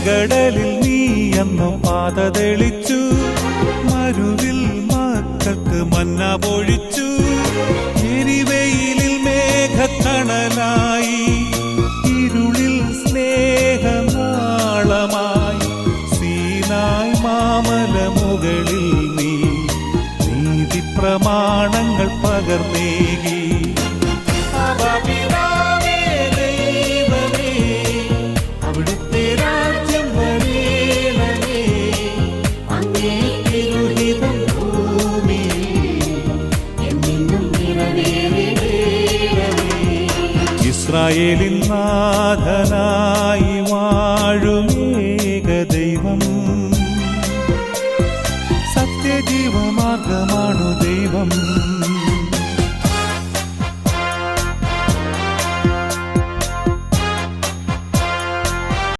ചെങ്കടലിൽ നീ അന്നു പാത തെളിച്ചു, മരുവിൽ മക്കൾക്ക് മന്ന പൊഴിച്ചു. എരിവെയിലിൽ മേഘക്കണലായി, ഇരുളിൽ സ്നേഹനാളമായി. സീനായ് മാമല മുകളിൽ നീ നീതി പ്രമാണങ്ങൾ പകർന്നേകി. അവിടുത്തെ രാജ്യം വരേണമേ, അങ്ങേ തിരുഹിതം ഭൂമിയിൽ എന്നെന്നും നിറവേറേണമേ. ഇസ്രായേലിൻ നാഥനായി വാഴുമേക ദൈവം, സത്യജീവമാർഗമാണു ദൈവം.